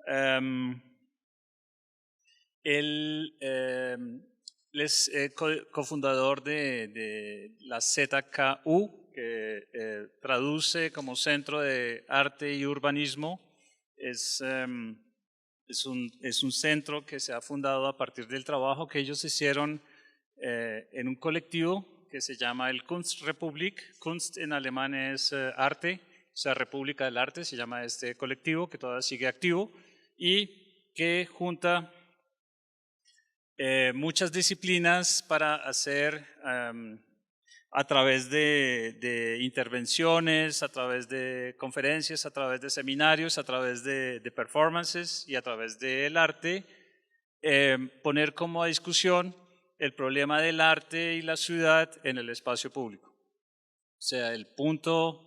Em, él es cofundador de la ZKU, que traduce como Centro de Arte y Urbanismo. Es un centro que se ha fundado a partir del trabajo que ellos hicieron en un colectivo que se llama el Kunstrepublik. Kunst en alemán es arte, o sea, República del Arte, se llama este colectivo que todavía sigue activo y que junta muchas disciplinas para hacer a través de intervenciones, a través de conferencias, a través de seminarios, a través de performances y a través del arte, poner como a discusión el problema del arte y la ciudad en el espacio público. O sea, el punto,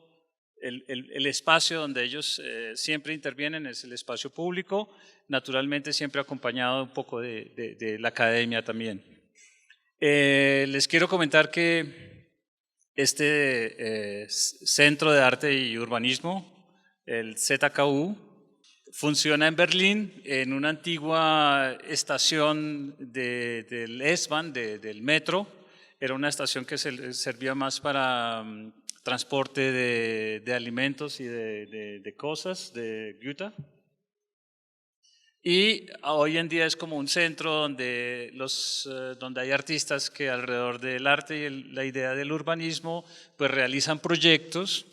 el espacio donde ellos siempre intervienen es el espacio público, naturalmente siempre acompañado un poco de la academia también. Les quiero comentar que este Centro de Arte y Urbanismo, el ZKU, funciona en Berlín, en una antigua estación del S-Bahn, del metro. Era una estación que servía más para transporte de alimentos y de cosas, de Güter. Y hoy en día es como un centro donde, donde hay artistas que alrededor del arte y la idea del urbanismo pues realizan proyectos,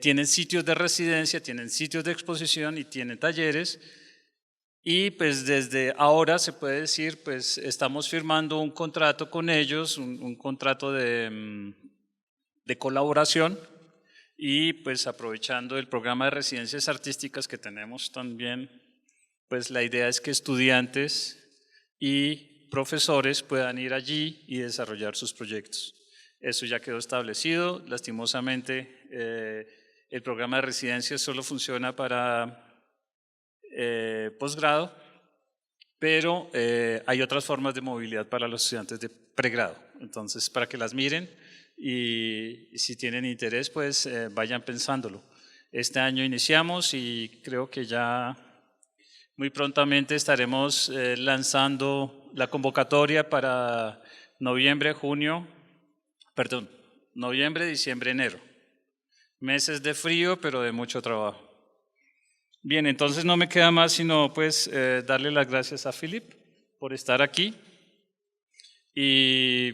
tienen sitios de residencia, tienen sitios de exposición y tienen talleres. Y pues desde ahora se puede decir, pues estamos firmando un contrato con ellos, un contrato de colaboración y pues aprovechando el programa de residencias artísticas que tenemos también, pues la idea es que estudiantes y profesores puedan ir allí y desarrollar sus proyectos. Eso ya quedó establecido. Lastimosamente, el programa de residencia solo funciona para posgrado, pero hay otras formas de movilidad para los estudiantes de pregrado. Entonces, para que las miren y si tienen interés, pues vayan pensándolo. Este año iniciamos y creo que ya muy prontamente estaremos lanzando la convocatoria para noviembre, diciembre, enero. Meses de frío, pero de mucho trabajo. Bien, entonces no me queda más sino pues darle las gracias a Philip por estar aquí y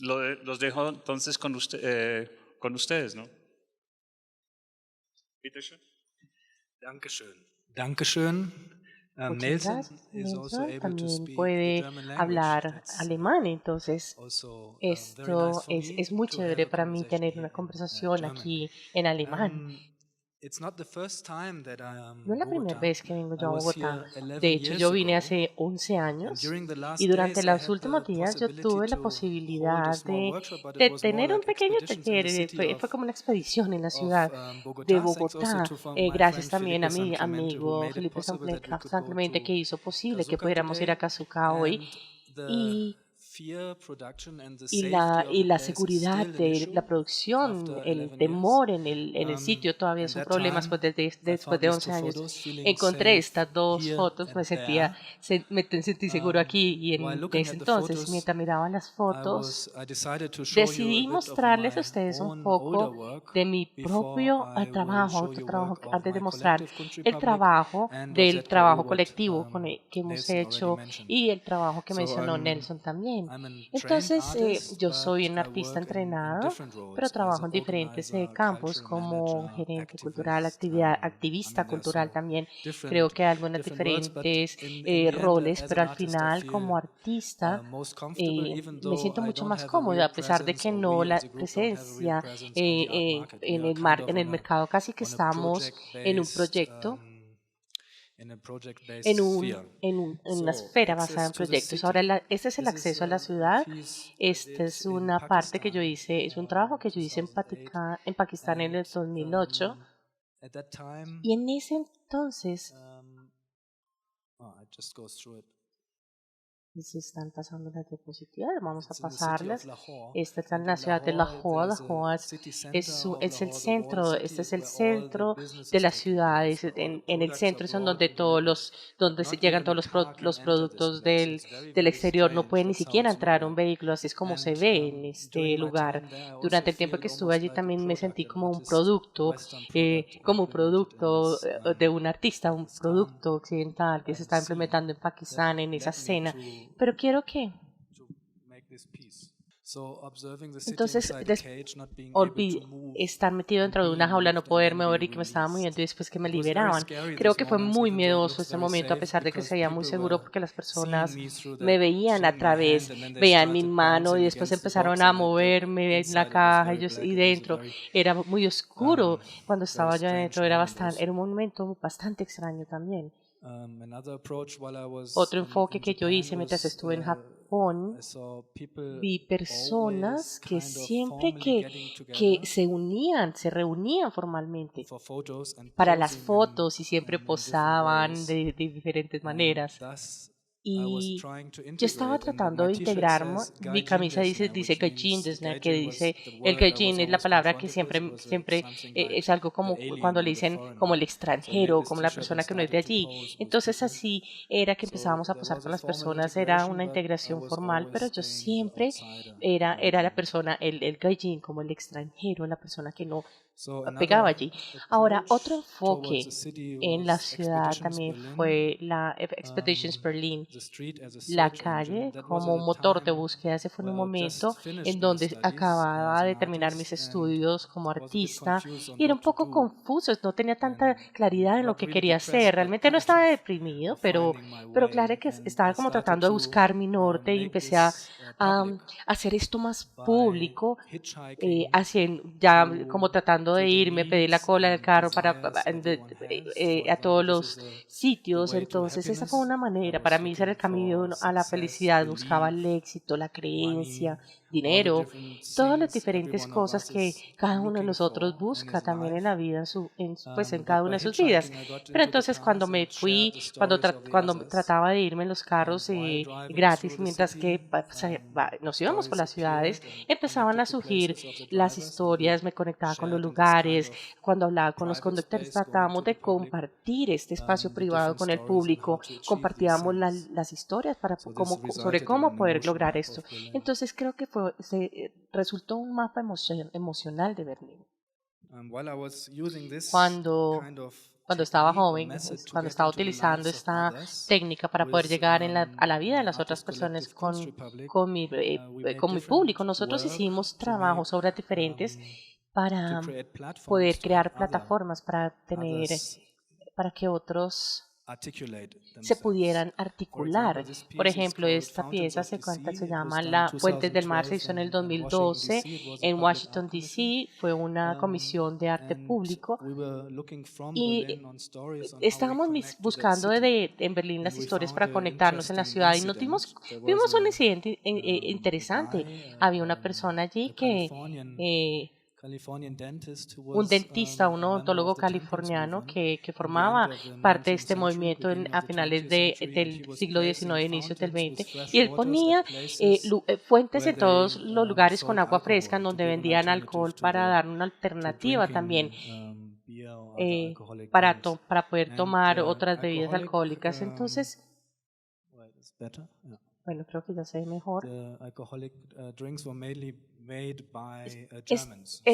los dejo entonces con ustedes, ¿no? Bitte schön. Dankeschön. Dankeschön. Muchas Nelson gracias, is also Nelson. able to También speak the puede German language. hablar That's alemán, entonces also very nice esto for me es muy to have chévere a para mí conversation tener here una in conversación German. aquí en alemán. It's not the first time that I am No es in la primera Bogota. vez que vengo I yo a was Bogotá. here De 11 hecho, years yo vine ago, hace 11 and años during the y last durante days I los had the últimos días yo possibility tuve la to hold a posibilidad small workshop, but it de was more tener un like pequeño expeditions in taller. the city Fue como una expedición en la of ciudad de Bogota. Thanks also Bogotá. to my Gracias friend también a Felipe mi San Clemente, who amigo made it Felipe possible that we could San go Clemente que to hizo posible que Kazuka pudiéramos ir today. a Kazuka hoy. And the Y fear production and the y safety of the la place is seguridad still an de issue la producción, after el 11 years. temor en el sitio todavía es And un that problema time I después found de these 11 two años. photos, feeling Encontré safe estas dos here fotos, me and sentía, there. me sentí seguro aquí y While en looking ese at the entonces, photos, mientras miraba las fotos, I decided to show you a decidí bit of mostrarles a my ustedes un own older poco work de mi before propio I will trabajo, show you work autotrabajo, of antes de my mostrar collective Country el Public trabajo and of del ZKU, trabajo what colectivo que hemos Nelson already hecho mentioned. y el trabajo que So mencionó Nelson también. I'm a trained Entonces, artist, yo soy but un I artista work in entrenado, different pero roles as trabajo an en diferentes organizer, campos cultural como manager, gerente cultural, activist. I activista mean, there's cultural so también. Creo different que hay algunos roles, but diferentes in the end, roles, as pero an al artist, I final feel como artista most comfortable, even me though siento I mucho don't más have a cómoda, real a pesar de presence, que or no we la as a group don't have a real presencia presence on the art market. We are kind of en el mercado, casi que on a estamos project-based in a project-based sphere. en una So esfera basada access en to the proyectos. Ahora, city. este es el This is acceso a la a ciudad. piece I Esta did es in una parte que yo Pakistan hice, es un trabajo que yo hice 2008, En Pakistán en and el 2008. at that time, Y en ese entonces, it just goes through it. Se están pasando las diapositivas, vamos a pasarlas. Esta está en la ciudad de Lahore. Lahore es el centro, este es el centro de las ciudades. En el centro es donde donde se llegan todos los productos del exterior. No puede ni siquiera entrar un vehículo, así es como se ve en este lugar. Durante el tiempo que estuve allí también me sentí como un producto de un artista, un producto occidental que se está implementando en Pakistán, en esa escena. Pero quiero que entonces estar metido dentro de una jaula, no poder mover y que me estaba moviendo y después que me liberaban. Creo que fue muy miedoso ese momento, a pesar de que se veía muy seguro porque las personas me veían a través, veían mi mano y después empezaron a moverme en la caja y dentro. Era muy oscuro cuando estaba yo adentro, era un momento bastante extraño también. Otro enfoque que yo hice mientras estuve en Japón, vi personas que siempre que se reunían formalmente para las fotos y siempre posaban de diferentes maneras. Y yo estaba tratando de integrarme. Mi camisa dice gaijin, que dice, el gaijin es la palabra que siempre es algo como cuando le dicen como el extranjero, como la persona que no es de allí. Entonces así era que empezábamos a posar con las personas, era una integración formal, pero yo siempre era la persona, el gaijin, como el extranjero, la persona que no pegaba allí. Ahora, otro enfoque en la ciudad también fue la Expeditions Berlin, la calle como motor de búsqueda. Ese fue un momento en donde acababa de terminar mis estudios como artista y era un poco confuso, no tenía tanta claridad en lo que quería hacer. Realmente no estaba deprimido, pero claro que estaba como tratando de buscar mi norte y empecé a hacer esto más público, ya como tratando de irme, pedí la cola del carro a todos los sitios. Entonces esa fue una manera para mí ser el camino a la felicidad. Buscaba el éxito, la creencia, dinero, todas las diferentes cosas que cada uno de nosotros busca también en la vida, en cada una de sus vidas. Pero entonces cuando me fui, cuando trataba de irme en los carros gratis, mientras que nos íbamos por las ciudades, empezaban a surgir las historias, me conectaba con los lugares. Cuando hablaba con los conductores tratábamos de compartir este espacio privado con el público, compartíamos las historias sobre cómo poder lograr esto. Entonces creo que resultó un mapa emocional de Berlín. Cuando estaba joven, cuando estaba utilizando esta técnica para poder llegar a la vida de las otras personas con mi público, nosotros hicimos trabajos, obras diferentes para poder crear plataformas para que otros se pudieran articular. Por ejemplo, esta pieza se llama La Fuentes del Mar, se hizo en el 2012 en Washington, D.C., fue una comisión de arte público y estábamos buscando en Berlín las historias para conectarnos en la ciudad y vimos un incidente interesante. Había una persona allí un dentista, un odontólogo californiano que formaba parte de este movimiento a finales del siglo XIX, inicios del XX, y él ponía fuentes en todos los lugares con agua fresca, en donde vendían alcohol para dar una alternativa también para poder tomar otras bebidas alcohólicas. Entonces, bueno, creo que ya se ve mejor.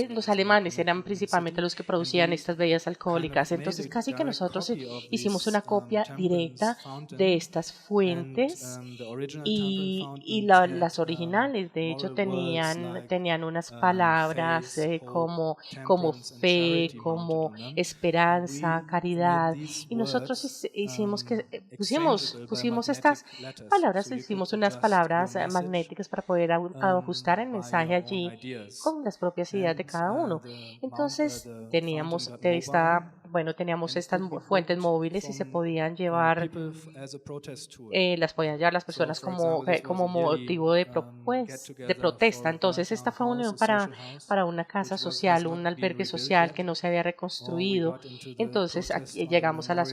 Los alemanes eran principalmente los que producían estas bebidas alcohólicas, entonces casi que nosotros hicimos una copia directa de estas fuentes y las originales, de hecho, tenían unas palabras como fe, como esperanza, caridad, y nosotros pusimos estas palabras, hicimos unas palabras magnéticas para poder ajustar el mensaje allí con las propias ideas de cada uno. Entonces teníamos esta bueno, teníamos estas fuentes móviles y se podían llevar, las podían llevar las personas como motivo de protesta. Entonces, esta fue una unión para una casa social, un albergue social que no se había reconstruido. Entonces, aquí llegamos a la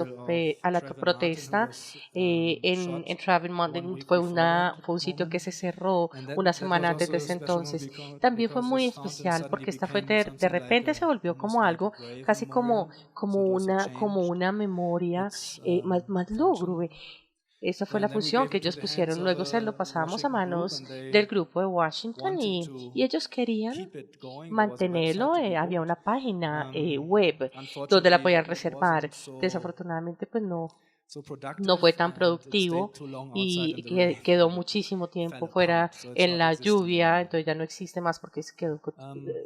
protesta en Travel Mountain. Fue un sitio que se cerró una semana antes de ese entonces. También fue muy especial porque esta fuente de repente se volvió como algo casi como una memoria más lúgubre. Esa fue la función que ellos pusieron. Luego se lo pasamos a manos del grupo de Washington y ellos querían mantenerlo. Había una página web donde la podían reservar. Desafortunadamente, pues no fue tan productivo y quedó muchísimo tiempo fuera en la lluvia, entonces ya no existe más porque se quedó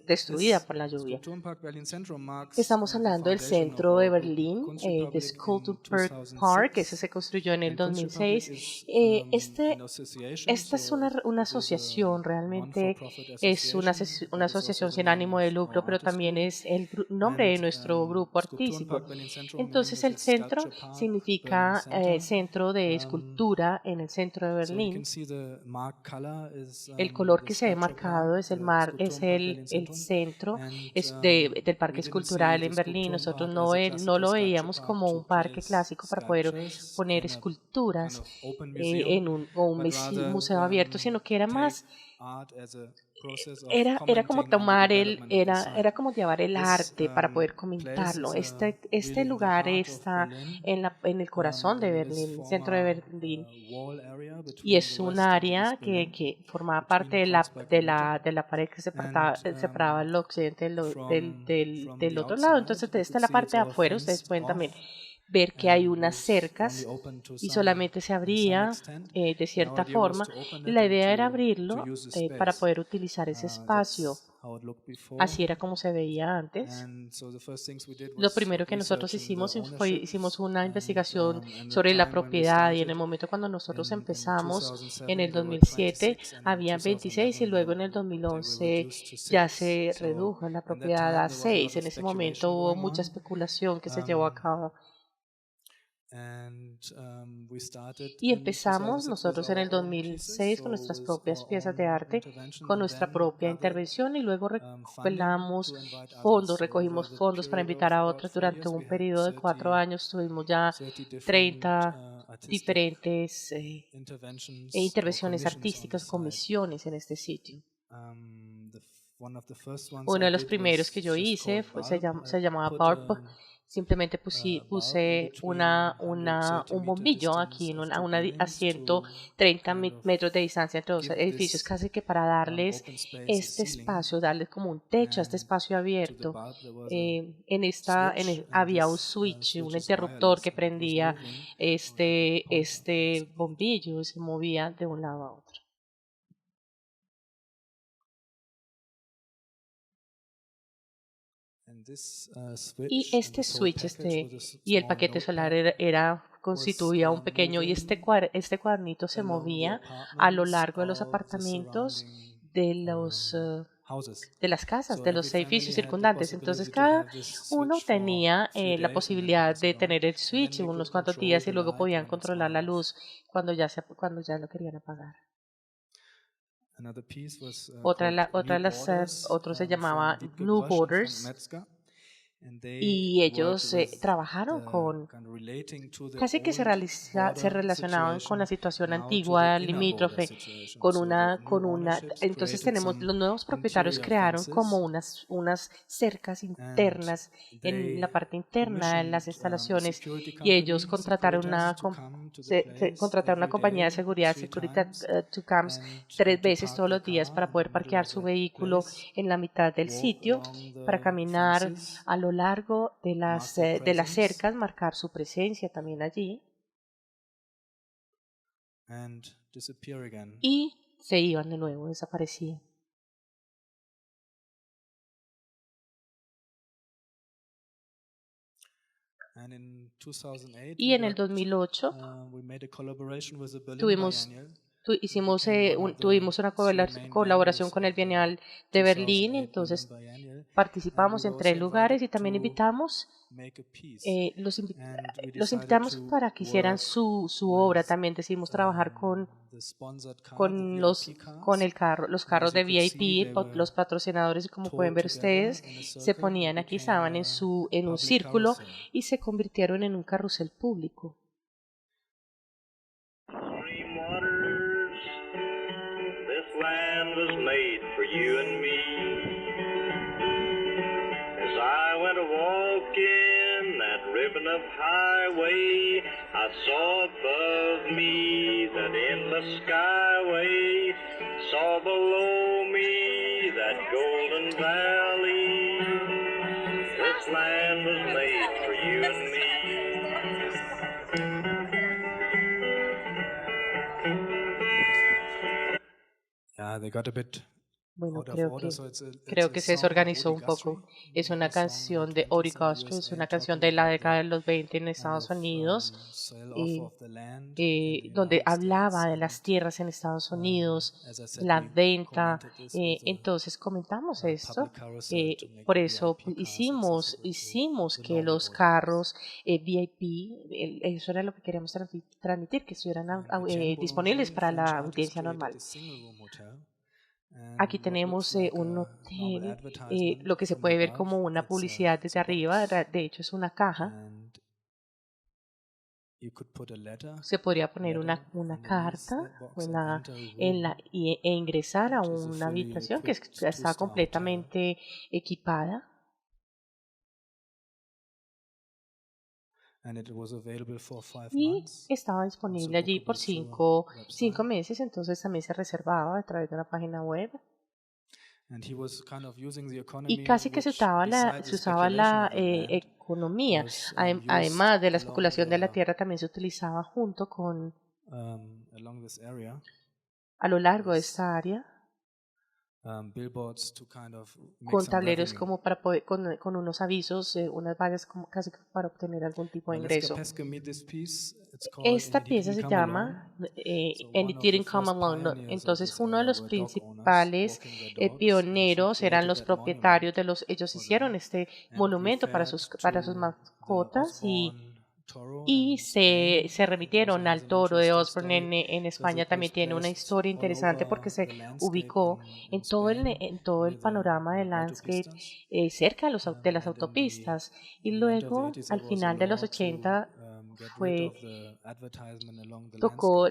destruida por la lluvia. Estamos hablando del centro de Berlín, de Skulturpark Park, ese se construyó en el 2006. Esta es una asociación, realmente es una asociación sin ánimo de lucro, pero también es el nombre de nuestro grupo artístico. Entonces el centro significa centro de escultura en el centro de Berlín. El color que se ve marcado es el centro del parque escultural en Berlín. Nosotros no lo veíamos como un parque clásico para poder poner esculturas o un museo abierto, sino que era más era como era como llevar el arte para poder comentarlo. Este lugar está en el corazón de Berlín, centro de Berlín, y es un área que formaba parte de la pared que separaba el occidente del otro lado. Entonces, esta es la parte de afuera. Ustedes pueden también ver que hay unas cercas y solamente se abría de cierta forma. Y la idea era abrirlo para poder utilizar ese espacio. Así era como se veía antes. Lo primero que nosotros hicimos una investigación sobre la propiedad, y en el momento cuando nosotros empezamos en el 2007 había 26 y luego en el 2011 ya se redujo la propiedad a 6. En ese momento hubo mucha especulación que se llevó a cabo. Y empezamos nosotros en el 2006 con nuestras propias piezas de arte, con nuestra propia intervención, y luego recogimos fondos para invitar a otros. Durante un periodo de 4 años tuvimos ya 30 diferentes intervenciones artísticas, comisiones en este sitio. Uno de los primeros que yo hice se llamaba Barb. Simplemente puse un bombillo aquí a 130 metros de distancia entre dos edificios, casi que para darles este espacio, darles como un techo a este espacio abierto. Había un switch, un interruptor que prendía este bombillo y se movía de un lado a otro. Y este switch y el paquete solar constituía un pequeño, y este cuadernito se movía a lo largo de los apartamentos de las casas, de los edificios circundantes. Entonces cada uno tenía la posibilidad de tener el switch unos cuantos días y luego podían controlar la luz cuando ya lo querían apagar. Otro se llamaba New Borders, y ellos trabajaron casi que se relacionaban con la situación antigua limítrofe, entonces los nuevos propietarios crearon como unas cercas internas en la parte interna de las instalaciones, y ellos contrataron una compañía de seguridad, Securitas 2Cams, 3 veces todos los días para poder parquear su vehículo en la mitad del sitio, para caminar a lo largo de las cercas, marcar su presencia también allí, y se iban de nuevo, desaparecían. Y en el 2008 tuvimos tuvimos una colaboración con el Bienal de Berlín, entonces participamos en 3 lugares y también invitamos, los invitamos para que hicieran su obra. También decidimos trabajar con los carros de VIP, los patrocinadores, y como pueden ver ustedes, se ponían aquí, estaban en un círculo y se convirtieron en un carrusel público. Ribbon of highway, I saw above me that endless skyway, saw below me that golden valley. This land was made for you and me. Yeah, they got a bit. Bueno, creo que se desorganizó un poco. Es una canción de Ori Gostrel, es una canción de la década de los 20 en Estados Unidos, donde hablaba de las tierras en Estados Unidos, la venta. Entonces comentamos esto. Por eso hicimos que los carros VIP, eso era lo que queríamos transmitir, que estuvieran disponibles para la audiencia normal. Aquí tenemos un hotel, lo que se puede ver como una publicidad desde arriba, de hecho es una caja. Se podría poner una carta e ingresar a una habitación que está completamente equipada. Y estaba disponible allí por 5 meses, entonces también se reservaba a través de una página web. Y casi que se usaba la economía. Además de la especulación de la tierra, también se utilizaba junto con, a lo largo de esta área, con tableros como para poder, con unos avisos, unas vallas como casi para obtener algún tipo de ingreso. Esta pieza se llama And It Didn't Come Alone. Entonces uno de los principales pioneros eran los propietarios ellos hicieron este monumento para sus mascotas y se remitieron al toro de Osborne. En España también tiene una historia interesante porque se ubicó en todo el panorama del landscape cerca de las autopistas, y luego al final de los 80 tocó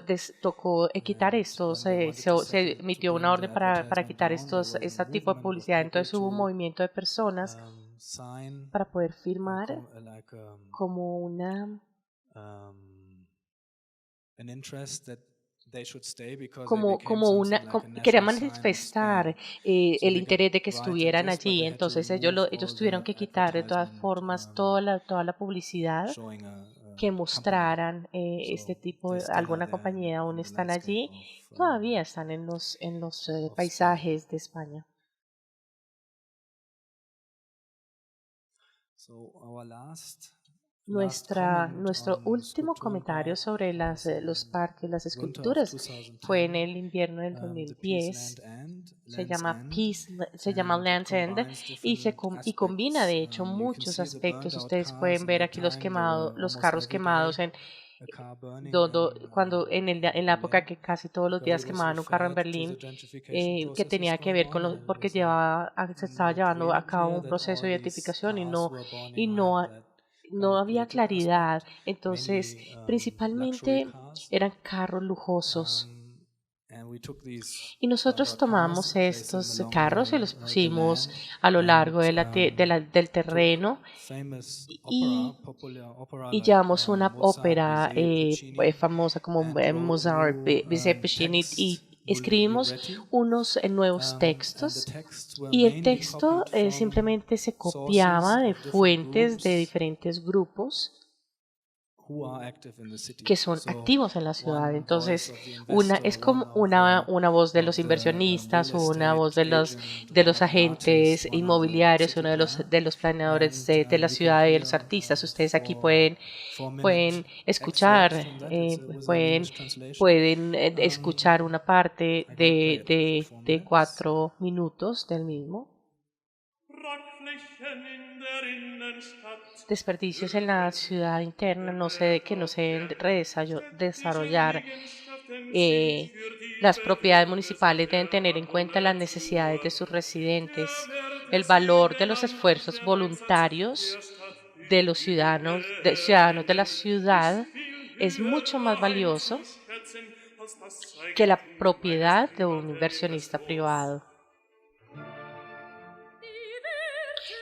quitar estos, se emitió una orden para quitar este tipo de publicidad. Entonces hubo un movimiento de personas para poder firmar como quería manifestar el interés de que estuvieran allí. Entonces ellos tuvieron que quitar de todas formas toda la publicidad que mostraran este tipo de alguna compañía. Aún están allí, todavía están en los paisajes de España. Nuestro último comentario sobre los parques, las esculturas, fue en el invierno del 2010. Se llama Land's End y combina de hecho muchos aspectos. Ustedes pueden ver aquí los carros quemados cuando en la época que casi todos los días quemaban un carro en Berlín, que tenía que ver porque se estaba llevando a cabo un proceso de identificación y no había claridad. Entonces, principalmente eran carros lujosos. Y nosotros tomamos estos carros y los pusimos a lo largo del terreno y llevamos una ópera famosa como Mozart, y escribimos unos nuevos textos, y el texto simplemente se copiaba de fuentes de diferentes grupos que son activos en la ciudad. Entonces, una es como una voz de los inversionistas, una voz de los agentes inmobiliarios, uno de los planeadores de la ciudad y de los artistas. Ustedes aquí pueden escuchar, pueden escuchar una parte de 4 minutos del mismo. Desperdicios en la ciudad interna que no se deben desarrollar. Las propiedades municipales deben tener en cuenta las necesidades de sus residentes, el valor de los esfuerzos voluntarios de los ciudadanos de la ciudad es mucho más valioso que la propiedad de un inversionista privado.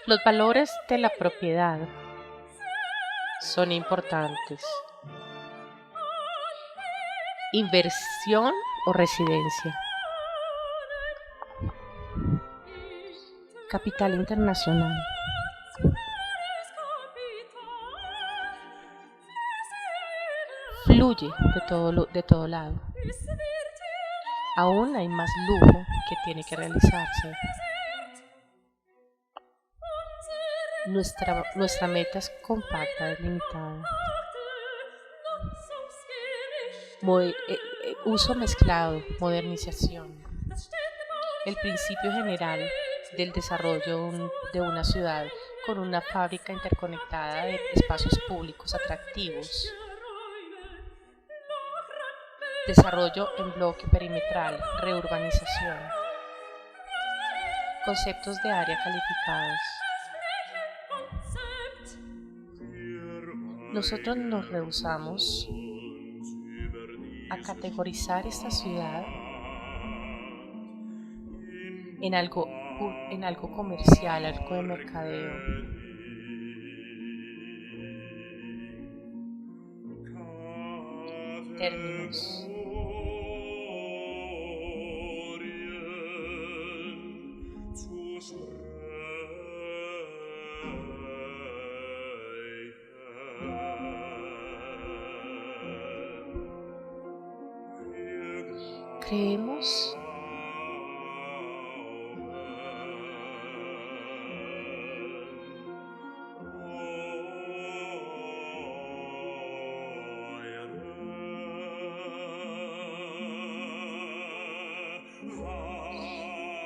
Los valores de la propiedad son importantes. Inversión o residencia. Capital internacional. Fluye de todo lado. Aún hay más lujo que tiene que realizarse. Nuestra meta es compacta, es limitada. Uso mezclado, modernización. El principio general del desarrollo de una ciudad con una fábrica interconectada de espacios públicos atractivos. Desarrollo en bloque perimetral, reurbanización. Conceptos de área calificados. Nosotros nos rehusamos a categorizar esta ciudad en algo comercial, algo de mercadeo. Términos. Creemos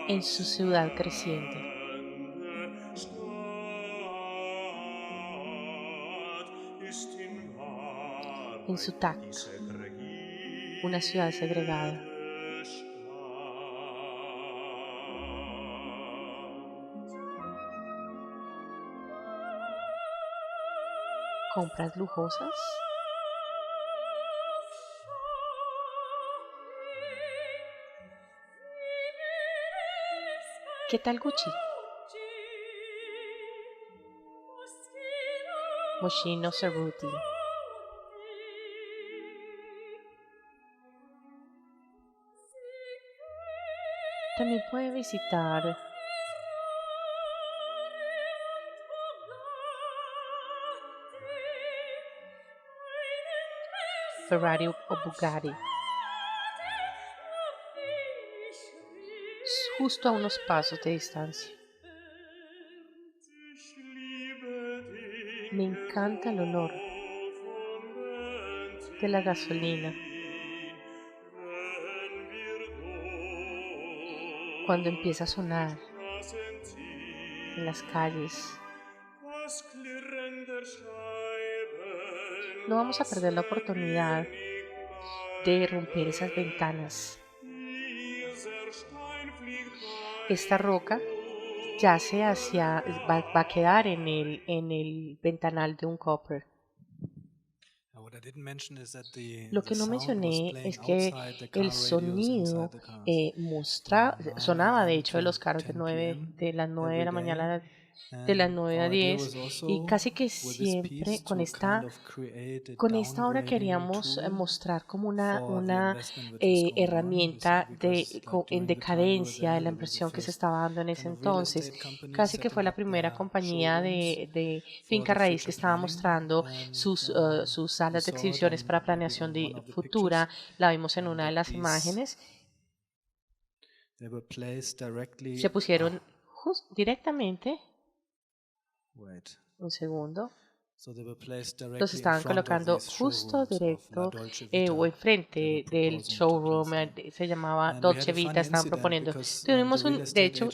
en su ciudad creciente. En su tacto, una ciudad segregada. Compras lujosas. ¿Qué tal Gucci? Moschino Cerruti. También puede visitar Ferrari o Bugatti, justo a unos pasos de distancia. Me encanta el olor de la gasolina cuando empieza a sonar en las calles. No vamos a perder la oportunidad de romper esas ventanas. Esta roca va a quedar en el ventanal de un Copper. Lo que no mencioné es que el sonido sonaba de hecho de los carros de las 9 de la mañana de las 9 a 10 y casi que siempre con esta obra queríamos mostrar como una herramienta en decadencia de la inversión que se estaba dando en ese entonces. Casi que fue la primera compañía de finca raíz que estaba mostrando sus salas de exhibiciones para planeación futura. La vimos en una de las imágenes. Se pusieron directamente. Un segundo. Los estaban colocando justo directo o enfrente del showroom, se llamaba Dolce Vita, estaban proponiendo. De hecho,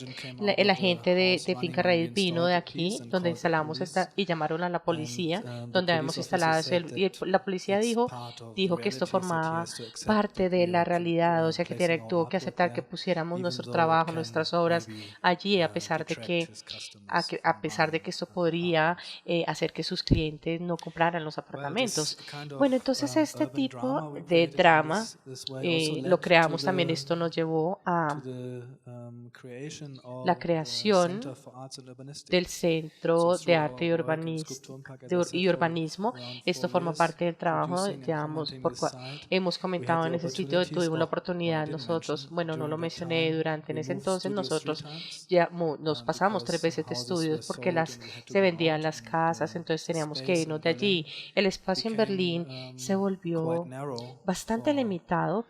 el agente de Finca Raíz vino de aquí, donde instalamos y llamaron a la policía, donde habíamos instalado eso, y la policía dijo que esto formaba parte de la realidad, o sea que tuvo que aceptar que pusiéramos nuestro trabajo, nuestras obras allí, a pesar de que esto podría hacer que sus clientes no compraran los apartamentos. Bueno, entonces este tipo de drama lo creamos también. Esto nos llevó a la creación del Centro de Arte y Urbanismo. Esto forma parte del trabajo. Hemos comentado en ese sitio, tuvimos la oportunidad nosotros, bueno, no lo mencioné en ese entonces, nosotros ya nos pasamos 3 veces de estudios porque se vendían las casas, entonces teníamos que irnos de allí. El espacio en Berlín se volvió bastante limitado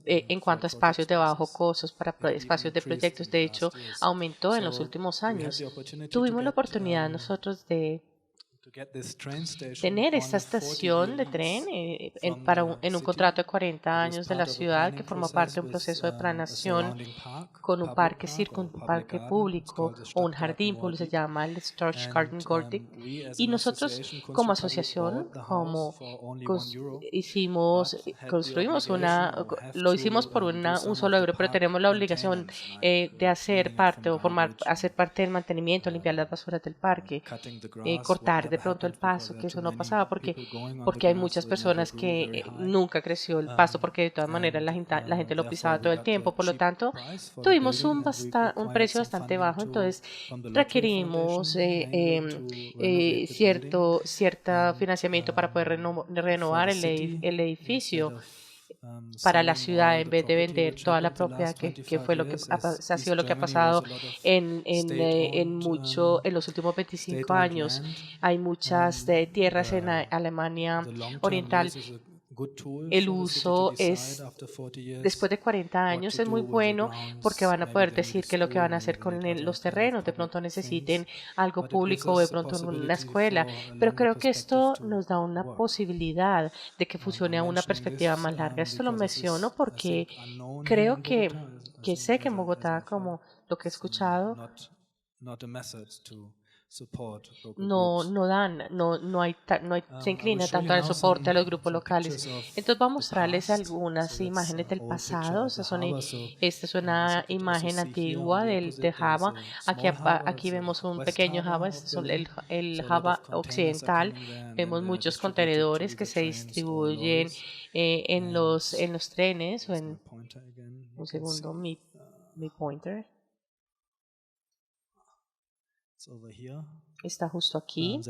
en cuanto a espacios de bajo costo, para espacios de proyectos. De hecho, aumentó en los últimos años. Tuvimos la oportunidad nosotros de tener esta estación de tren en un contrato de 40 años de la ciudad, que forma parte de un proceso de planeación con un parque público o un jardín público, se llama el Storchgarten Gordic. Y nosotros como asociación lo hicimos por un solo euro, pero tenemos la obligación de hacer parte del mantenimiento, limpiar las basuras del parque, cortar de pronto el pasto, que eso no pasaba porque hay muchas personas que nunca creció el pasto porque de todas maneras la gente lo pisaba todo el tiempo. Por lo tanto, tuvimos un precio bastante bajo, entonces requerimos cierto financiamiento para poder renovar el edificio para la ciudad, en vez de vender toda la propiedad, que fue lo que ha sido lo que ha pasado en los últimos 25 años. Hay muchas tierras en Alemania Oriental. El uso después de 40 años es muy bueno porque van a poder decir qué es lo que van a hacer con los terrenos. De pronto necesiten algo público o de pronto una escuela, pero creo que esto nos da una posibilidad de que funcione a una perspectiva más larga. Esto lo menciono porque creo que sé que en Bogotá, como lo que he escuchado, se inclina tanto al soporte a los grupos locales. Entonces voy a mostrarles algunas imágenes del pasado. Esta es una imagen antigua de Java. Aquí vemos un pequeño Java. Este es el Java occidental. Vemos muchos contenedores que se distribuyen en los trenes. Un segundo, mi pointer. Está justo aquí.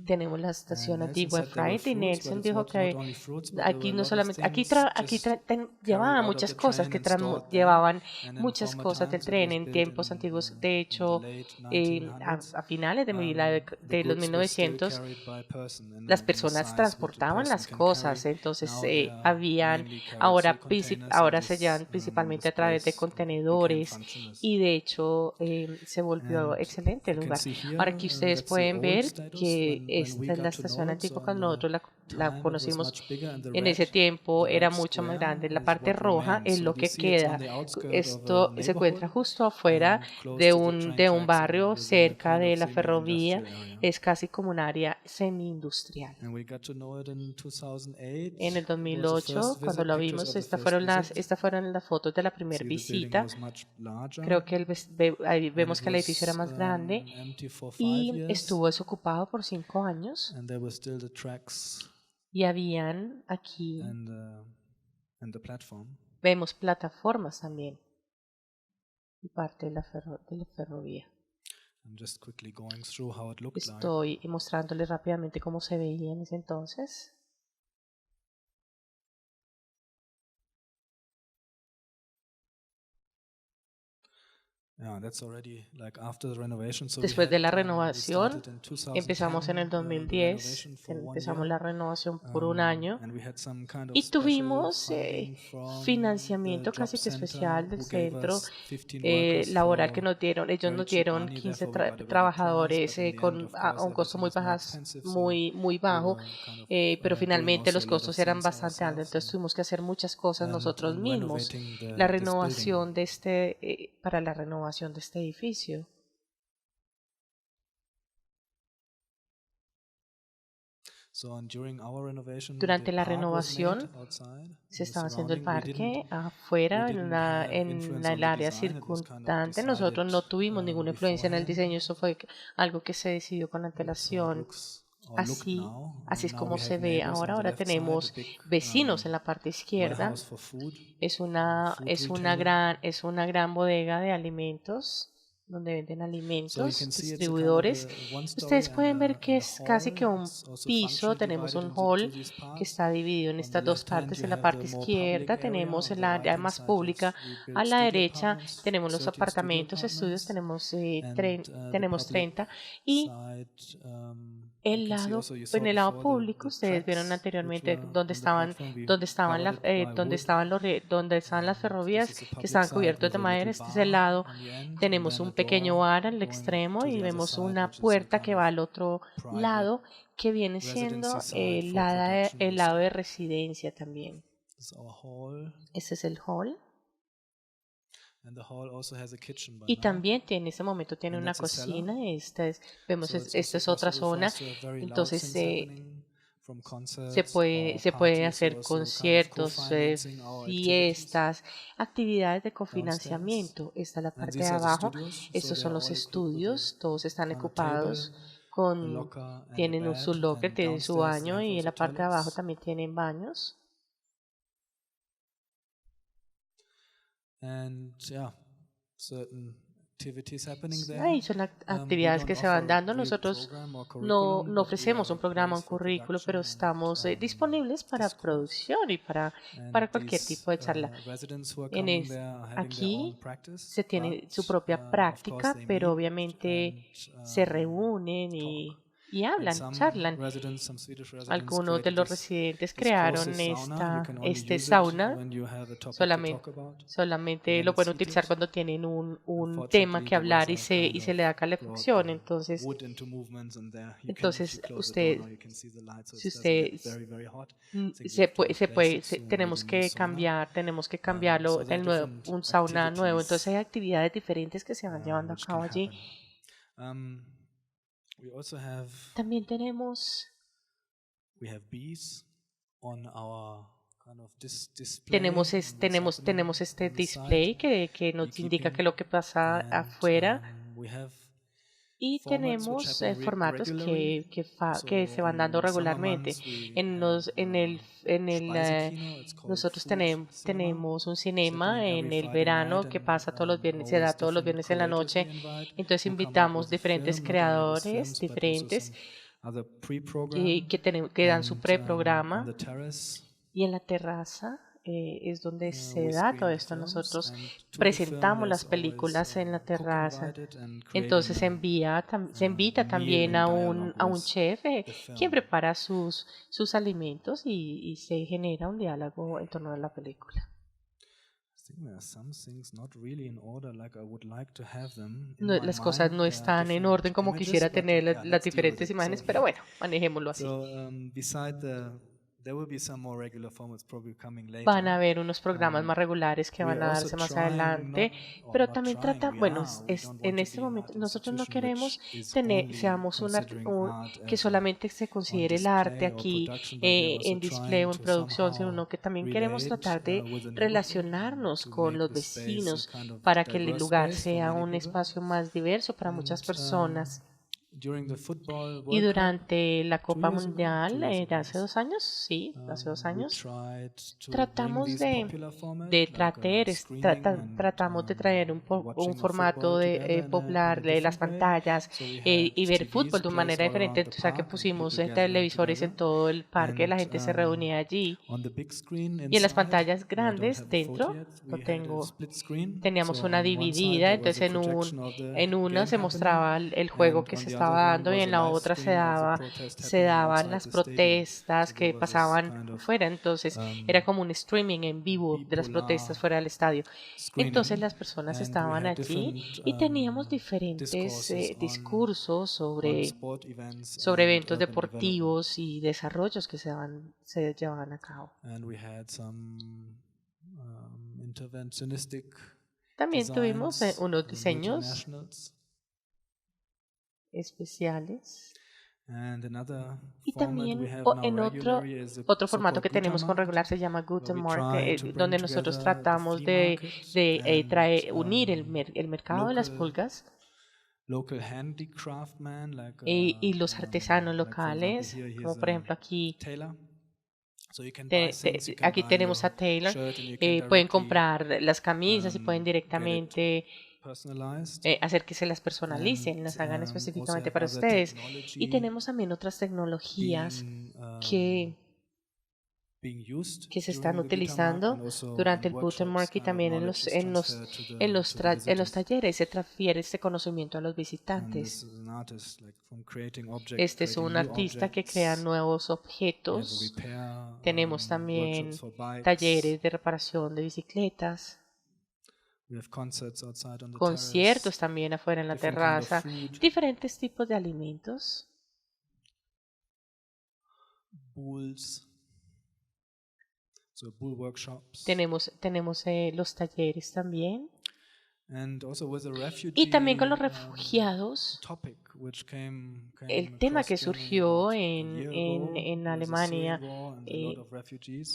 Tenemos la estación antigua de Fright y Nelson dijo que aquí no solamente llevaban muchas cosas, llevaban muchas cosas del tren en tiempos antiguos. De hecho, a finales de los 1900, las personas transportaban las cosas, entonces ahora se llevan principalmente a través de contenedores y de hecho se volvió excelente el lugar. Ahora aquí ustedes pueden ver que esta es la estación antigua. Cuando nosotros la conocimos en ese tiempo era mucho más grande. La parte roja es lo que queda. Esto se encuentra justo afuera de un barrio cerca de la ferrovía. Es casi como un área semi-industrial. En el 2008, cuando lo vimos, estas fueron las fotos de la primera visita. Creo que ahí vemos que el edificio era más grande y estuvo desocupado por 5 años. Y habían aquí Vemos plataformas también y parte de la ferrovía. Estoy mostrándoles rápidamente cómo se veía en ese entonces. Después de la renovación, empezamos en el 2010, empezamos la renovación por un año y tuvimos financiamiento casi que especial del centro laboral que nos dieron. Ellos nos dieron 15 trabajadores a un costo muy bajo, pero finalmente los costos eran bastante altos, entonces tuvimos que hacer muchas cosas nosotros mismos. La renovación de para la renovación de este edificio. Durante la renovación se estaba haciendo el parque afuera en el área circundante. Nosotros no tuvimos ninguna influencia en el diseño, eso fue algo que se decidió con antelación. Así es como se ve ahora. Ahora tenemos vecinos en la parte izquierda. Es una gran bodega de alimentos donde venden alimentos, distribuidores. Ustedes pueden ver que es casi que un piso. Tenemos un hall que está dividido en estas dos partes. En la parte izquierda tenemos el área más pública. A la derecha tenemos los apartamentos, estudios, tenemos 30 y en el lado público ustedes vieron anteriormente donde estaban las ferrovías que estaban cubiertos de madera. Este es el lado. Tenemos un pequeño bar al extremo y vemos una puerta que va al otro lado que viene siendo el lado de residencia también. Este es el hall. Y también en este momento tiene una cocina. Esta es otra zona. Entonces se puede hacer conciertos, fiestas, actividades de cofinanciamiento. Esta es la parte de abajo. Estos son los estudios. Todos están ocupados. Tienen su locker, tienen su baño y en la parte de abajo también tienen baños. Ahí son actividades que se van dando. Nosotros no ofrecemos un programa, un currículo, pero estamos disponibles para producción y para cualquier tipo de charla. Aquí se tiene su propia práctica, pero obviamente se reúnen y hablan, charlan. Algunos de los residentes crearon este sauna. Solamente lo pueden utilizar cuando tienen un tema que hablar y se le da calefacción. Entonces tenemos que cambiarlo un sauna nuevo. Entonces hay actividades diferentes que se van llevando a cabo allí. También tenemos este display que nos indica que lo que pasa afuera. Y tenemos formatos que se van dando regularmente. Nosotros tenemos un cinema en el verano que pasa todos los viernes, se da todos los viernes en la noche. Entonces invitamos diferentes creadores diferentes que dan su preprograma. Y en la terraza es donde se da todo esto. Nosotros presentamos las películas en la terraza. Entonces se invita también a un chef quien prepara sus alimentos y se genera un diálogo en torno a la película. Las cosas no están en orden como quisiera tener las diferentes imágenes, pero bueno, manejémoslo así. Van a haber unos programas más regulares que van a darse más adelante, pero también en este momento nosotros no queremos que solamente se considere el arte aquí en display o en producción, sino que también queremos tratar de relacionarnos con los vecinos para que el lugar sea un espacio más diverso para muchas personas. Y durante la Copa Mundial, hace 2 años, sí, hace 2 años, tratamos tratamos de traer un formato popular de las pantallas y ver fútbol de una manera diferente. O sea, que pusimos televisores en todo el parque, la gente se reunía allí. Y en las pantallas grandes dentro, teníamos una dividida, entonces en una se mostraba el juego que se estaba dando y en la otra se daban las protestas que pasaban fuera. Entonces era como un streaming en vivo de las protestas fuera del estadio. Entonces las personas estaban allí y teníamos diferentes discursos sobre eventos deportivos y desarrollos que se llevaban a cabo. También tuvimos unos diseños especiales. Y también en otro formato que tenemos con regular se llama Gutenberg, donde nosotros tratamos de unir el mercado de las pulgas y los artesanos locales, como por ejemplo aquí. Aquí tenemos a Taylor. Pueden comprar las camisas y pueden directamente hacer que se las personalicen, las hagan específicamente para ustedes. Y tenemos también otras tecnologías que se están utilizando durante el Gutenberg y también en los talleres se transfiere este conocimiento a los visitantes. Este es un artista que crea nuevos objetos. Tenemos también talleres de reparación de bicicletas. Conciertos también afuera en la terraza. Diferentes tipos de alimentos. Tenemos los talleres también. Y también con los refugiados, el tema que surgió en Alemania,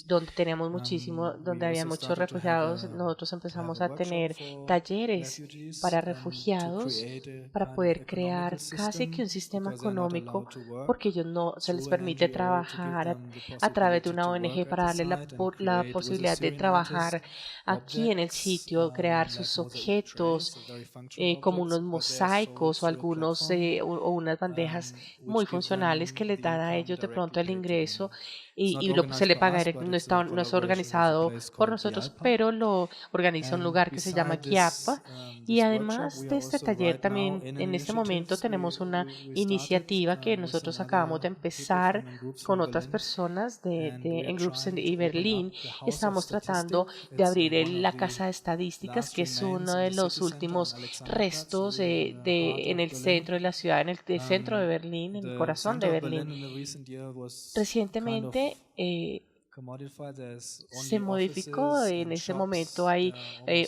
donde había muchos refugiados, nosotros empezamos a tener talleres para refugiados para poder crear casi que un sistema económico, porque ellos no se les permite trabajar a través de una ONG para darles la posibilidad de trabajar aquí en el sitio, crear sus objetos, como unos mosaicos o o unas bandejas muy funcionales que les dan a ellos de pronto el ingreso y se le paga, no es organizado por nosotros, pero lo organiza un lugar que se llama Kiapa. Y además de este taller también en este momento tenemos una iniciativa que nosotros acabamos de empezar con otras personas en Groups y Berlín. Estamos tratando de abrir la Casa de Estadísticas, que es uno de los últimos restos en el centro de la ciudad, en el centro de Berlín, en el corazón de Berlín. Recientemente se modificó. En ese momento hay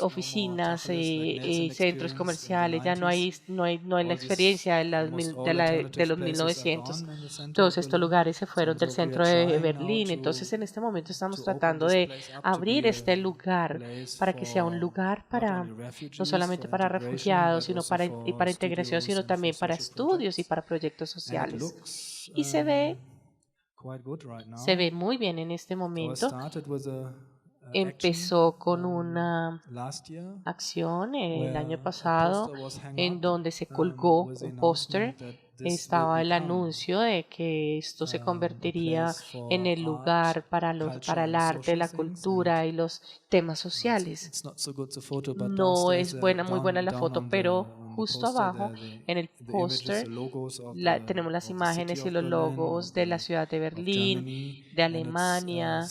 oficinas, centros comerciales, ya no hay la experiencia de los 1900. Todos estos lugares se fueron del centro de Berlín. Entonces en este momento estamos tratando de abrir este lugar para que sea un lugar no solamente para refugiados, sino para integración, sino también para estudios y para proyectos sociales. Y se ve muy bien en este momento. Empezó con una acción el año pasado en donde se colgó un póster. Estaba el anuncio de que esto se convertiría en el lugar para el arte, la cultura y los temas sociales. No es muy buena la foto, pero justo abajo en el póster tenemos las imágenes y los logos de la ciudad de Berlín, de Alemania.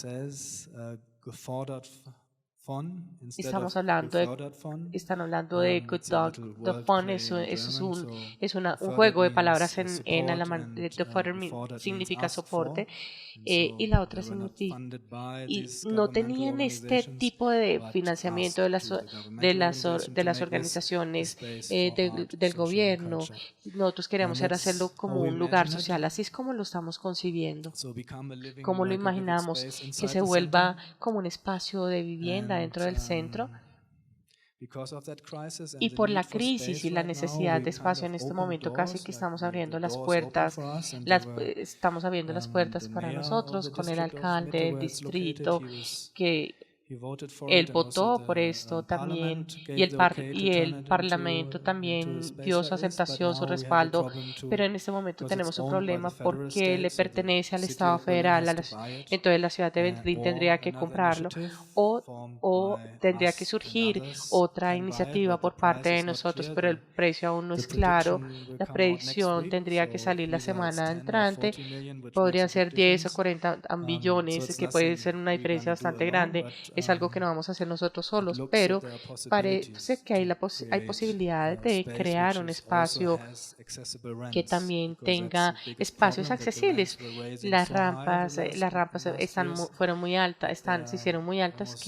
Están hablando de Good Dog. The Fun es un juego de palabras en alemán. The Fodder significa soporte y la otra significa, y no tenían este tipo de financiamiento de las organizaciones del gobierno. Nosotros queríamos hacerlo como un lugar social, así es como lo estamos concibiendo, como lo imaginamos, que se vuelva como un espacio de vivienda dentro del centro. Y por la crisis y la necesidad de espacio en este momento, casi que estamos abriendo las puertas, estamos abriendo las puertas para nosotros con el alcalde del distrito, que él votó por esto también, y el Parlamento también dio su aceptación, su respaldo, pero en este momento tenemos un problema porque le pertenece al Estado federal, entonces la ciudad de Berlín tendría que comprarlo o tendría que surgir otra iniciativa por parte de nosotros, pero el precio aún no es claro. La predicción tendría que salir la semana entrante, podrían ser 10 o 40 billones, que puede ser una diferencia bastante grande. Es algo que no vamos a hacer nosotros solos, pero parece que hay posibilidades de crear un espacio que también tenga espacios accesibles. Las rampas fueron muy altas, se hicieron muy altas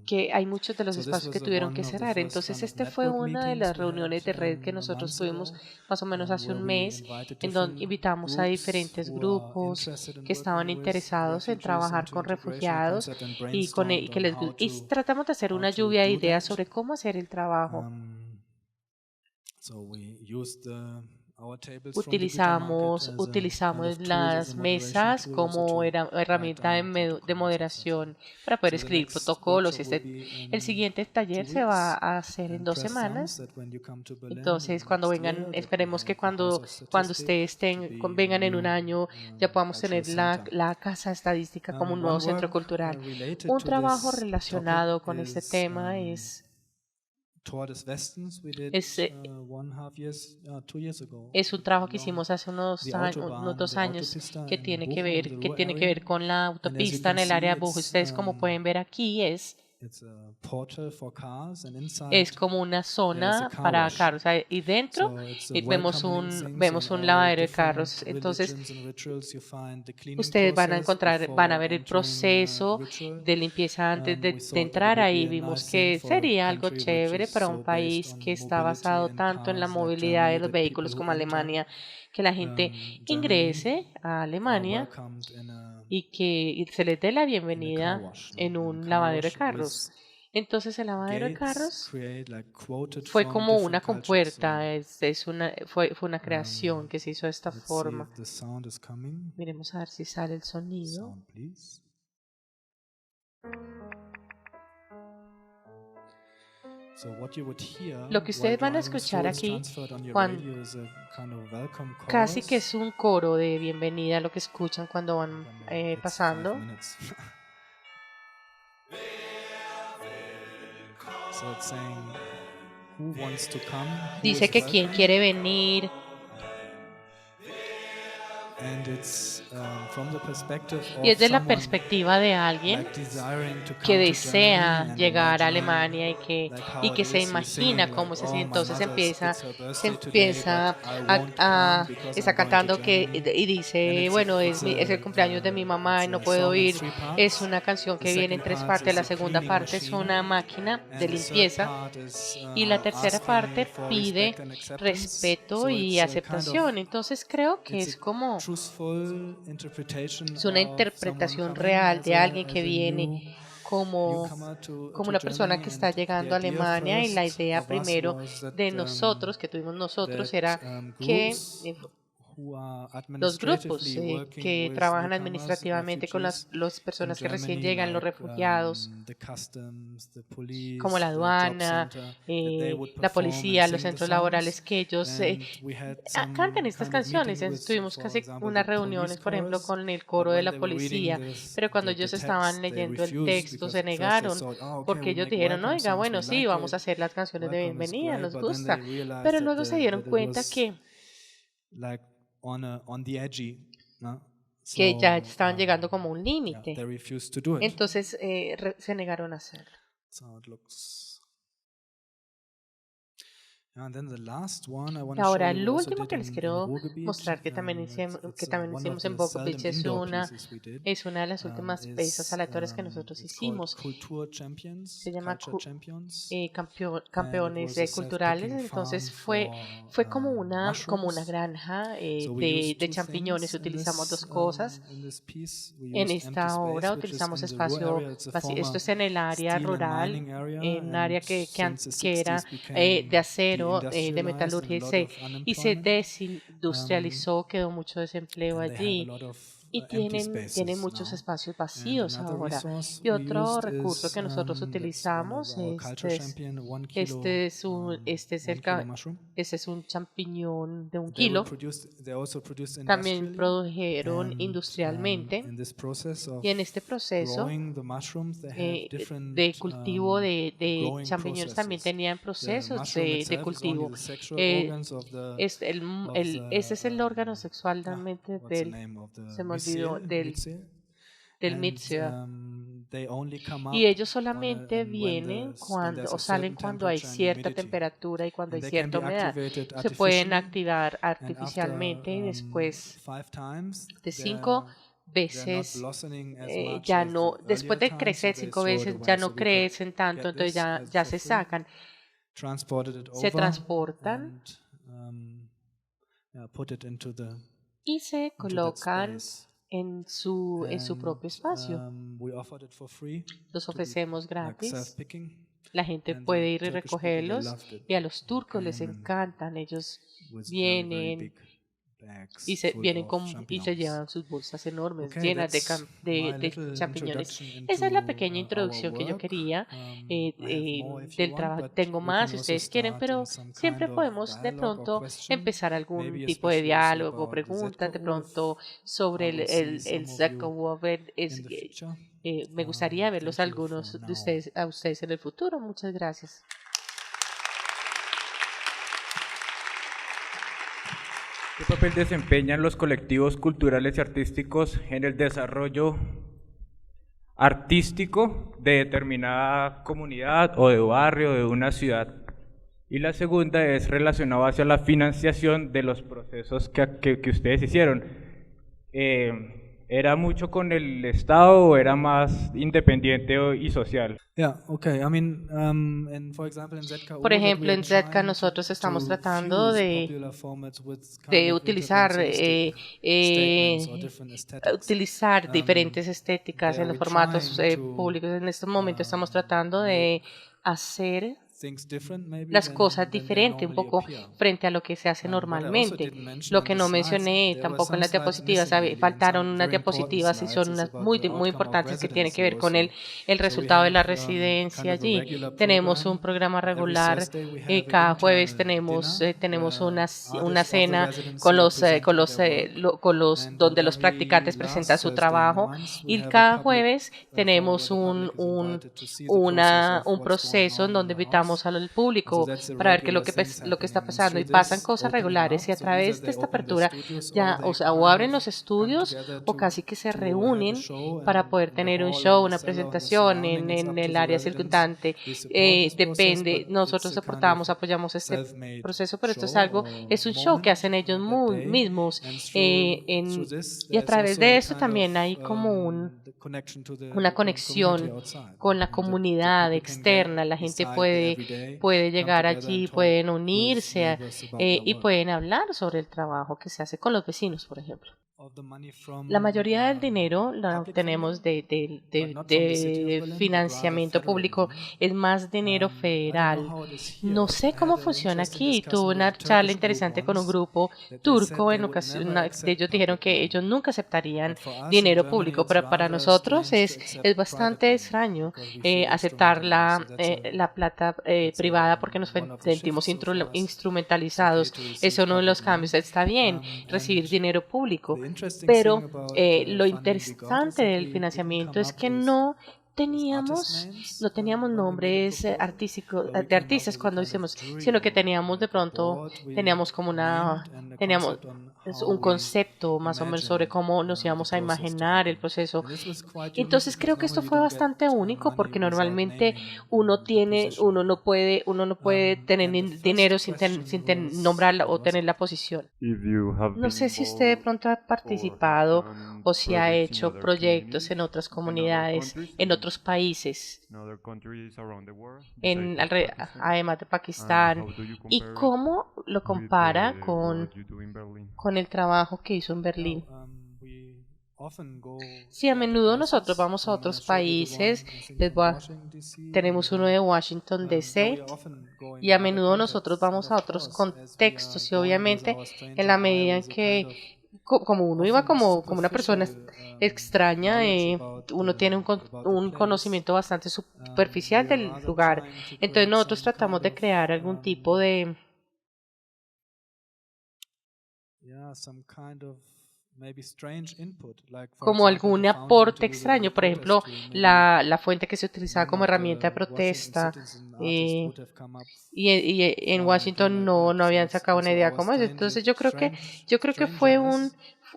que hay muchos de los espacios que tuvieron que cerrar. Entonces, este fue una de las reuniones de red que nosotros tuvimos más o menos hace un mes, en donde invitamos a diferentes grupos que estaban interesados en trabajar con refugiados y tratamos de hacer una lluvia de ideas sobre cómo hacer el trabajo. Utilizamos las mesas como herramienta de moderación para poder escribir protocolos. El siguiente taller se va a hacer en 2 semanas. Entonces, cuando vengan, esperemos que cuando ustedes vengan en un año, ya podamos tener la casa estadística como un nuevo centro cultural. Un trabajo relacionado con este tema es un trabajo que hicimos hace unos 2 años que tiene que ver con la autopista en el área de Bujo. Ustedes, como pueden ver aquí, es como una zona para carros, y dentro vemos un lavadero de carros. Entonces, ustedes van a ver el proceso de limpieza antes de entrar ahí. Vimos que sería algo chévere para un país que está basado tanto en la movilidad de los vehículos como Alemania, que la gente ingrese a Alemania y que se les dé la bienvenida en un lavadero de carros. Entonces, el lavadero de carros fue como una compuerta, fue una creación que se hizo de esta forma. Miremos a ver si sale el sonido. Lo que ustedes van a escuchar aquí casi que es un coro de bienvenida, lo que escuchan cuando van pasando. Dice que quién quiere venir. Y es de la perspectiva de alguien que desea llegar a Alemania y que se imagina cómo se siente. Entonces está cantando y dice, bueno, es el cumpleaños de mi mamá y no puedo ir. Es una canción que viene en 3 partes. La segunda parte es una máquina de limpieza y la tercera parte pide respeto y aceptación. Entonces creo que es una interpretación real de alguien que viene como una persona que está llegando a Alemania, y la idea primero de nosotros, que tuvimos nosotros, era que los grupos que trabajan administrativamente con las personas que recién llegan, los refugiados, como la aduana, la policía, los centros laborales, que ellos cantan estas canciones. Entonces, tuvimos casi unas reuniones, por ejemplo, con el coro de la policía, pero cuando ellos estaban leyendo el texto se negaron, porque ellos dijeron, oiga, bueno, sí, vamos a hacer las canciones de bienvenida, nos gusta, pero luego se dieron cuenta que ya estaban llegando como un límite. Entonces se negaron a hacerlo. Y ahora, el último que les quiero mostrar, que también hicimos en Bogovic, es una de las últimas piezas aleatorias que nosotros hicimos. Se llama Campeones Culturales. Entonces fue como una granja de champiñones. Utilizamos dos cosas. En esta obra utilizamos espacio vacío. Esto es en el área rural, en un área que era de acero, de metalurgia, y se desindustrializó, quedó mucho desempleo allí. Y tienen muchos espacios vacíos ahora. Y otro recurso que nosotros utilizamos este es un champiñón de 1 kilo. También produjeron industrialmente. Y en este proceso de cultivo de champiñones también tenían procesos de cultivo. Este es el órgano sexual realmente del Mitsia. Y ellos solamente vienen salen cuando hay cierta temperatura y cuando hay cierta humedad. Se pueden activar artificialmente y después de 5 veces ya no, después de crecer 5 veces ya no crecen tanto, entonces ya se sacan, se transportan y se colocan en su propio espacio. Los ofrecemos gratis. La gente puede ir y recogerlos, y a los turcos les encantan. Ellos vienen y se llevan sus bolsas enormes llenas de champiñones. Esa es la pequeña introducción que yo quería del trabajo. Tengo más si ustedes quieren, pero siempre podemos de pronto empezar algún tipo de diálogo, preguntas de pronto sobre el Zakowowicz. Me gustaría verlos algunos de a ustedes en el futuro. Muchas gracias. ¿Qué papel desempeñan los colectivos culturales y artísticos en el desarrollo artístico de determinada comunidad o de barrio de una ciudad? Y la segunda es relacionada hacia la financiación de los procesos que ustedes hicieron. ¿Era mucho con el Estado o era más independiente y social? Por ejemplo, en ZK nosotros estamos tratando de utilizar diferentes estéticas en los formatos públicos. En este momento estamos tratando de hacer las cosas diferentes un poco frente a lo que se hace normalmente. Lo que no mencioné tampoco en las diapositivas, faltaron unas diapositivas y son unas muy importantes que tienen que ver con el resultado de la residencia allí. Tenemos un programa regular, cada jueves tenemos una cena donde los practicantes presentan su trabajo, y cada jueves tenemos un proceso en donde invitamos al público para ver qué es lo que está pasando, y pasan cosas regulares, y a través de esta apertura ya o abren los estudios o casi que se reúnen para poder tener un show, una presentación en el área circundante. Depende, nosotros apoyamos este proceso, pero esto es un show que hacen ellos mismos, y a través de esto también hay como una conexión con la comunidad externa. La gente puede llegar allí, pueden unirse y pueden hablar sobre el trabajo que se hace con los vecinos, por ejemplo. La mayoría del dinero lo obtenemos de financiamiento público, es más dinero federal. No sé cómo funciona aquí. Tuve una charla interesante con un grupo turco. En ocasión, ellos dijeron que ellos nunca aceptarían dinero público, pero para nosotros es bastante extraño aceptar la plata privada, porque nos sentimos instrumentalizados. Es uno de los cambios. Está bien recibir dinero público, pero lo interesante del financiamiento es que no teníamos nombres artísticos de artistas cuando hicimos, sino que teníamos de pronto, teníamos un concepto más o menos sobre cómo nos íbamos a imaginar el proceso. Entonces creo que esto fue bastante único porque normalmente uno no puede tener dinero sin nombrarla o tener la posición. No sé si usted de pronto ha participado o si ha hecho proyectos en otras comunidades, en otros países, además de Pakistán, y cómo lo compara con el trabajo que hizo en Berlín. Sí, a menudo nosotros vamos a otros países, tenemos uno de Washington DC, y a menudo nosotros vamos a otros contextos y obviamente en la medida en que como uno iba como una persona extraña, uno tiene un conocimiento bastante superficial del lugar. Entonces nosotros tratamos de crear algún tipo de como algún aporte extraño, por ejemplo, la fuente que se utilizaba como herramienta de protesta, y en Washington no habían sacado una idea como esa. Entonces yo creo que fue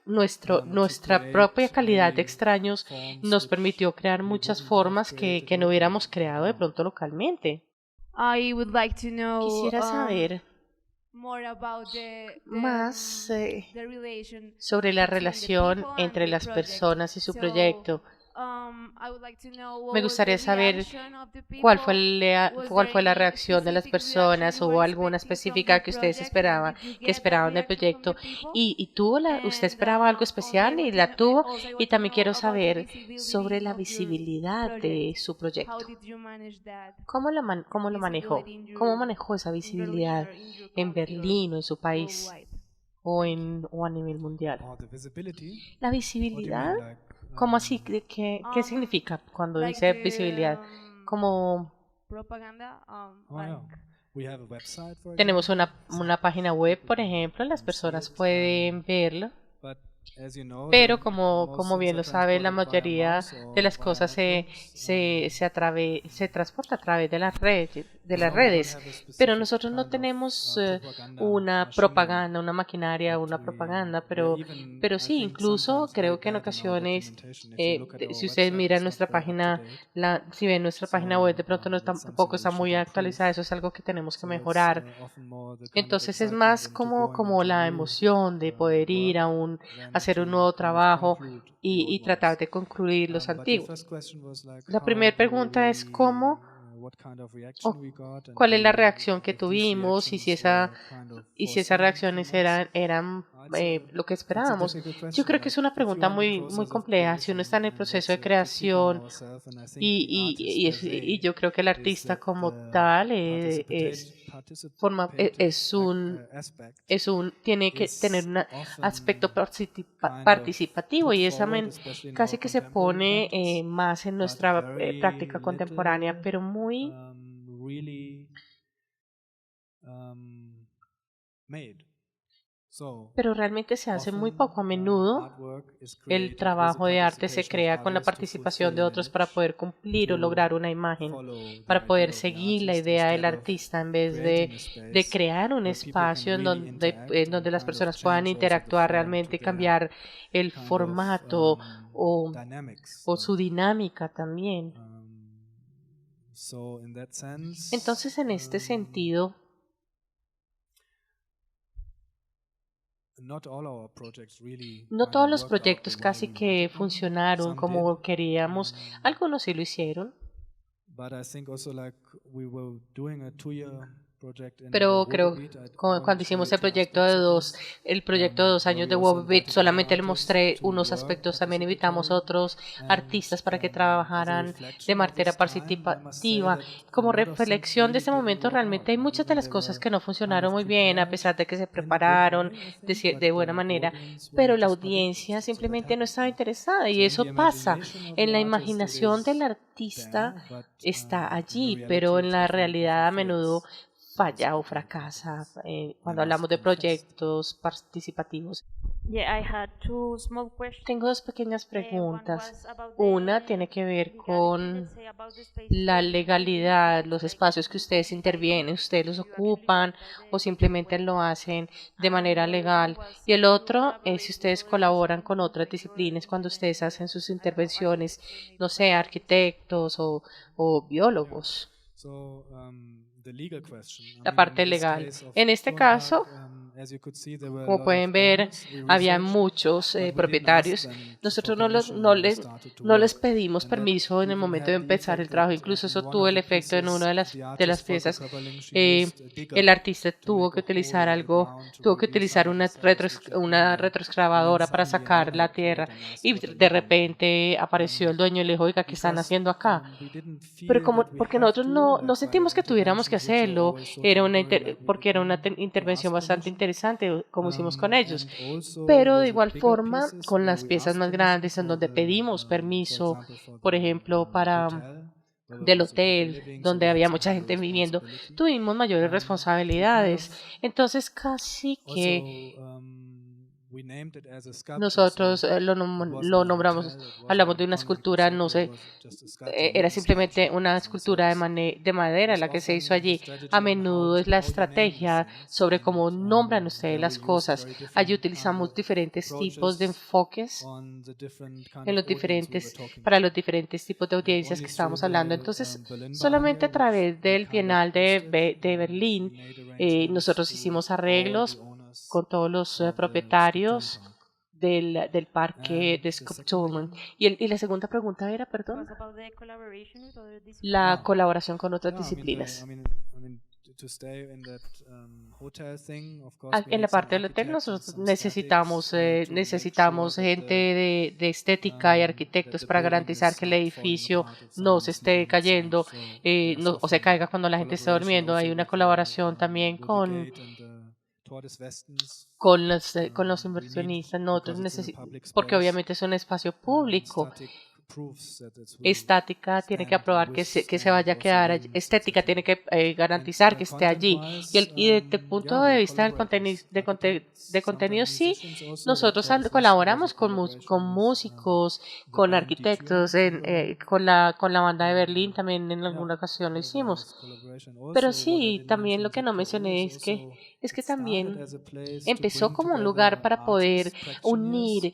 nuestra propia calidad de extraños nos permitió crear muchas formas que no hubiéramos creado de pronto localmente. Quisiera saber más sobre la relación entre las personas y su proyecto. Me gustaría saber cuál fue la reacción de las personas, o alguna específica que ustedes esperaban del proyecto, y usted esperaba algo especial y la tuvo, y también quiero saber sobre la visibilidad de su proyecto. ¿Cómo lo manejó? ¿Cómo manejó esa visibilidad en Berlín o en su país o a nivel mundial? La visibilidad. ¿Cómo así? ¿Qué significa cuando dice visibilidad? Como tenemos una página web, por ejemplo, las personas pueden verlo, pero como bien lo sabe, la mayoría de las cosas se transporta a través de las redes, pero nosotros no tenemos una maquinaria, una propaganda, pero sí, incluso creo que en ocasiones, si ustedes miran nuestra página, si ven nuestra página web, de pronto tampoco está muy actualizada, eso es algo que tenemos que mejorar. Entonces es más como la emoción de poder ir hacer un nuevo trabajo y tratar de concluir los antiguos. La primera pregunta es cuál es la reacción que tuvimos y si esas reacciones eran lo que esperábamos. Yo creo que es una pregunta muy compleja. Si uno está en el proceso de creación y yo creo que el artista como tal tiene que tener un aspecto participativo, y esa casi que se pone más en nuestra práctica contemporánea, pero muy pero realmente se hace muy poco. A menudo el trabajo de arte se crea con la participación de otros para poder cumplir o lograr una imagen, para poder seguir la idea del artista en vez de crear un espacio en donde las personas puedan interactuar realmente y cambiar el formato o su dinámica también. Entonces, en este sentido, no todos los proyectos casi que funcionaron como queríamos. Algunos sí lo hicieron. Pero creo que cuando hicimos el proyecto de 2 años de WOBIT, solamente le mostré unos aspectos. También invitamos a otros artistas para que trabajaran de manera participativa. Como reflexión de este momento, realmente hay muchas de las cosas que no funcionaron muy bien, a pesar de que se prepararon de buena manera, pero la audiencia simplemente no estaba interesada, y eso pasa. En la imaginación del artista está allí, pero en la realidad a menudo falla o fracasa cuando hablamos de proyectos participativos. Tengo dos pequeñas preguntas. Una tiene que ver con la legalidad, los espacios que ustedes intervienen, ustedes los ocupan o simplemente lo hacen de manera legal. Y el otro es si ustedes colaboran con otras disciplinas cuando ustedes hacen sus intervenciones, no sé, arquitectos o biólogos. La parte legal. En este caso, como pueden ver, había muchos propietarios. Nosotros no les pedimos permiso en el momento de empezar el trabajo. Incluso eso tuvo el efecto en una de las piezas. El artista tuvo que utilizar una retroexcavadora para sacar la tierra. Y de repente apareció el dueño y le dijo, oiga, ¿qué están haciendo acá? Pero porque nosotros no sentimos que tuviéramos que hacerlo, porque era una intervención bastante interesante, como hicimos con ellos. Pero de igual forma, con las piezas más grandes, en donde pedimos permiso, por ejemplo, del hotel, donde había mucha gente viviendo, tuvimos mayores responsabilidades. Entonces, casi que nosotros lo nombramos, hablamos de una escultura, no sé, era simplemente una escultura de madera la que se hizo allí. A menudo es la estrategia sobre cómo nombran ustedes las cosas. Allí utilizamos diferentes tipos de enfoques para los diferentes tipos de audiencias que estábamos hablando. Entonces, solamente a través del Bienal de Berlín, nosotros hicimos arreglos con todos los propietarios del parque de Sculpturen. Y la segunda pregunta era, perdón, la colaboración con otras disciplinas. En la parte del hotel nosotros necesitamos gente de estética y arquitectos para garantizar que el edificio no se esté cayendo o se caiga cuando la gente está durmiendo. Hay una colaboración también con los inversionistas, porque obviamente es un espacio público. Estática tiene que aprobar que se vaya a quedar allí. Estética tiene que garantizar que esté allí. Y desde el punto de vista del contenido, sí, nosotros colaboramos con músicos, con arquitectos, con la banda de Berlín también en alguna ocasión lo hicimos. Pero sí, también lo que no mencioné es que también empezó como un lugar para poder unir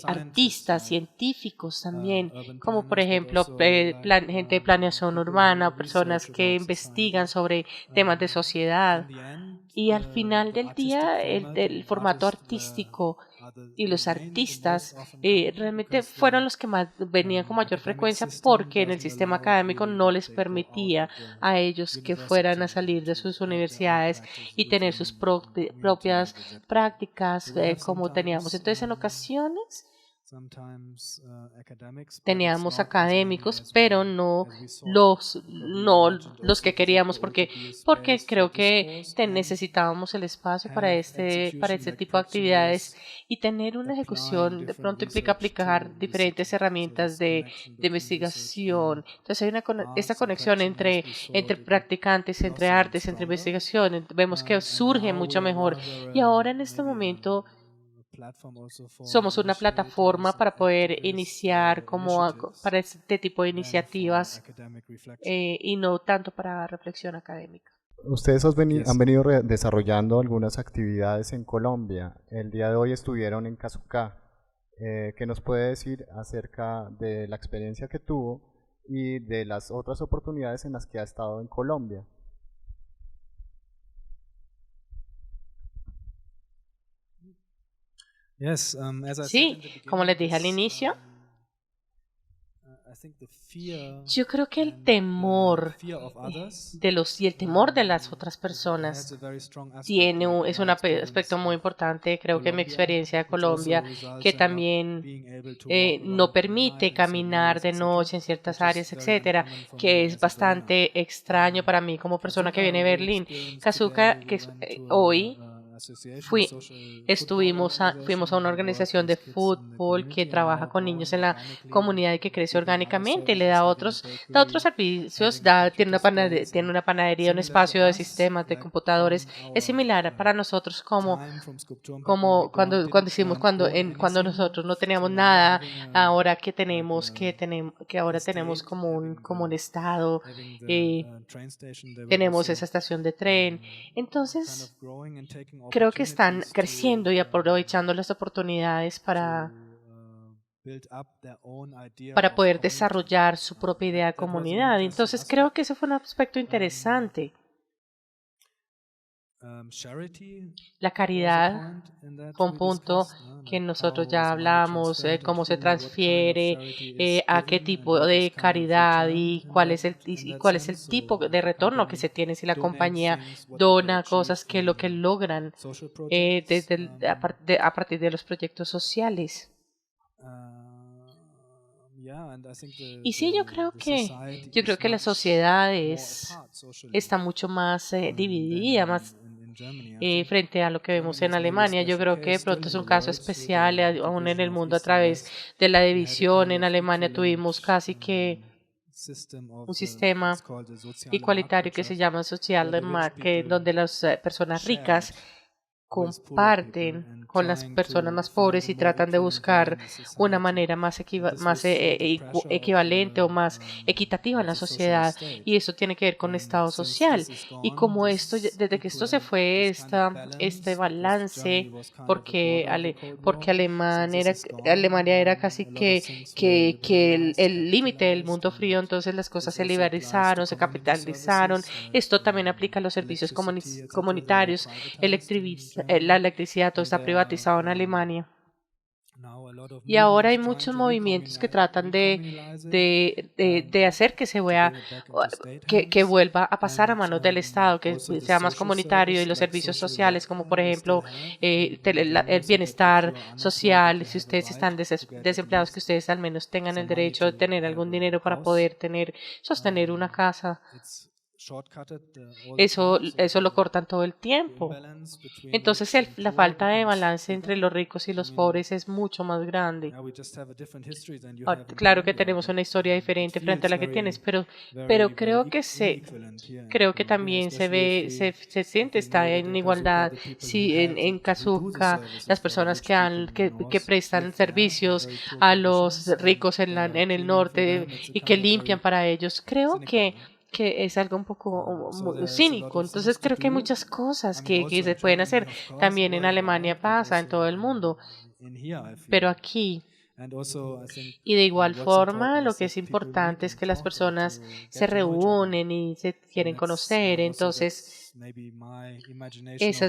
artistas, científicos también, como por ejemplo gente de planeación urbana, personas que investigan sobre temas de sociedad. Y al final del día, el formato artístico y los artistas realmente fueron los que más venían con mayor frecuencia, porque en el sistema académico no les permitía a ellos que fueran a salir de sus universidades y tener sus propias prácticas como teníamos. Entonces, en ocasiones teníamos académicos, pero no los que queríamos, porque creo que necesitábamos el espacio para este tipo de actividades, y tener una ejecución de pronto implica aplicar diferentes herramientas de investigación. Entonces hay esta conexión entre practicantes, entre artes, entre investigación. Vemos que surge mucho mejor, y ahora en este momento somos una plataforma para poder iniciar para este tipo de iniciativas y no tanto para reflexión académica. Ustedes han venido desarrollando algunas actividades en Colombia. El día de hoy estuvieron en Casucá. ¿Qué nos puede decir acerca de la experiencia que tuvo y de las otras oportunidades en las que ha estado en Colombia? Sí, como les dije al inicio, yo creo que el temor y el temor de las otras personas es un aspecto muy importante. Creo que en mi experiencia de Colombia, que también no permite caminar de noche en ciertas áreas, etcétera, que es bastante extraño para mí como persona que viene de Berlín. Casucá, que hoy fuimos a una organización de fútbol que trabaja con niños en la comunidad y que crece orgánicamente, le da otros servicios, tiene una panadería, un espacio de sistemas, de computadores. Es similar para nosotros como cuando nosotros no teníamos nada, ahora que ahora tenemos como un estado, tenemos esa estación de tren. Entonces, creo que están creciendo y aprovechando las oportunidades para poder desarrollar su propia idea de comunidad. Entonces, creo que ese fue un aspecto interesante. La caridad fue un punto que nosotros ya hablamos, cómo se transfiere, a qué tipo de caridad y cuál es el tipo de retorno que se tiene si la compañía dona cosas que lo que logran a partir de los proyectos sociales. Y sí, yo creo que la sociedad está mucho más dividida, más frente a lo que vemos en Alemania. Yo creo que de pronto es un caso especial, aún en el mundo a través de la división. En Alemania tuvimos casi que un sistema igualitario que se llama Sozialmarkt, donde las personas ricas comparten con las personas más pobres y tratan de buscar una manera más equivalente o más equitativa en la sociedad, y eso tiene que ver con estado social. Y como desde que esto se fue, este balance, porque Alemania era casi que el límite del mundo frío, entonces las cosas se liberalizaron, se capitalizaron. Esto también aplica a los servicios comunitarios, la electricidad, todo está privatizado en Alemania. Y ahora hay muchos movimientos que tratan de hacer que que vuelva a pasar a manos del Estado, que sea más comunitario, y los servicios sociales, como por ejemplo el bienestar social. Si ustedes están desempleados, que ustedes al menos tengan el derecho de tener algún dinero para poder sostener una casa. Eso lo cortan todo el tiempo. Entonces la falta de balance entre los ricos y los pobres es mucho más grande. Claro que tenemos una historia diferente frente a la que tienes, pero creo que también se siente, está en igualdad. Si en Kazuka las personas que prestan servicios a los ricos en el norte y que limpian para ellos, creo que es algo un poco cínico. Entonces creo que hay muchas cosas que se pueden hacer. También en Alemania pasa, en todo el mundo, pero aquí. Y de igual forma, lo que es importante es que las personas se reúnen y se quieren conocer. Entonces, esa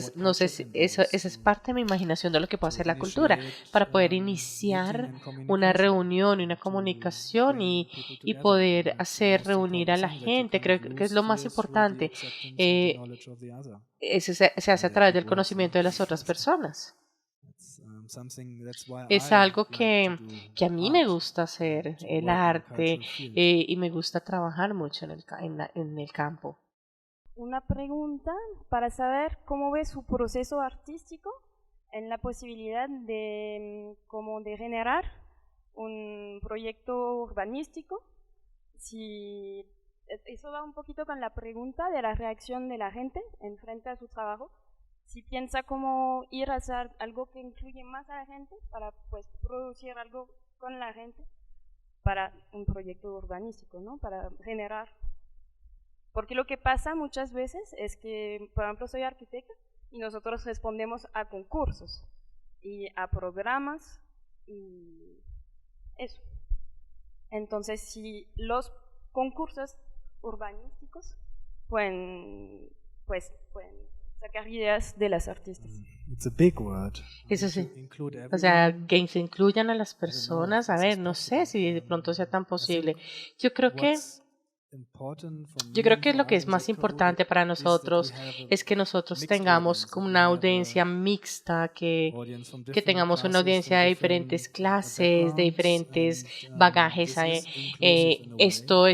es parte de mi imaginación de lo que puede hacer la cultura, para poder iniciar una reunión y una comunicación y poder hacer reunir a la gente. Creo que es lo más importante. Se hace a través del conocimiento de las otras personas. Es algo que a mí me gusta hacer, el arte, y me gusta trabajar mucho en el campo. Una pregunta para saber cómo ve su proceso artístico en la posibilidad de generar un proyecto urbanístico. Si eso va un poquito con la pregunta de la reacción de la gente en frente a su trabajo. Si piensa cómo ir a hacer algo que incluye más a la gente para producir algo con la gente para un proyecto urbanístico, ¿no? Para generar. Porque lo que pasa muchas veces es que, por ejemplo, soy arquitecta y nosotros respondemos a concursos y a programas y eso. Entonces, si los concursos urbanísticos pueden sacar ideas de las artistas. Eso sí. O sea, que se incluyan a las personas. A ver, no sé si de pronto sea tan posible. Yo creo que Yo creo que lo que es más importante para nosotros es que nosotros tengamos como una audiencia mixta, que tengamos una audiencia de diferentes clases, de diferentes bagajes. Esto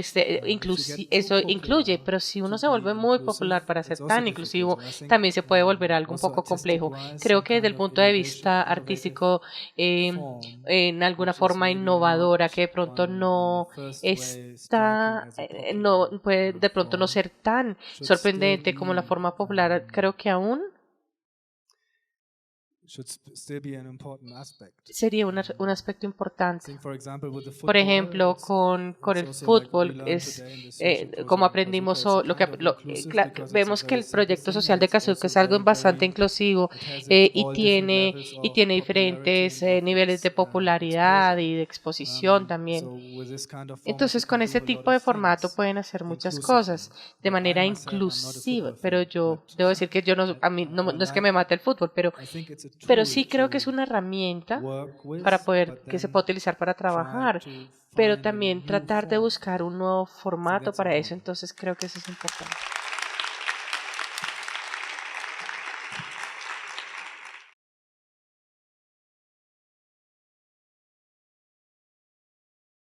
incluye, pero si uno se vuelve muy popular para ser tan inclusivo, también se puede volver algo un poco complejo. Creo que desde el punto de vista artístico, en alguna forma innovadora, que de pronto no está, no puede de pronto no ser tan sorprendente como la forma popular, creo que aún sería un aspecto importante. Por ejemplo, con el fútbol, como aprendimos, vemos que el proyecto social de Kazuka es algo bastante inclusivo y tiene diferentes niveles de popularidad y de exposición también. Entonces, con ese tipo de formato pueden hacer muchas cosas de manera inclusiva, pero yo debo decir que a mí no es que me mate el fútbol, pero sí creo que es una herramienta que se puede utilizar para trabajar, pero también tratar de buscar un nuevo formato para eso, entonces creo que eso es importante.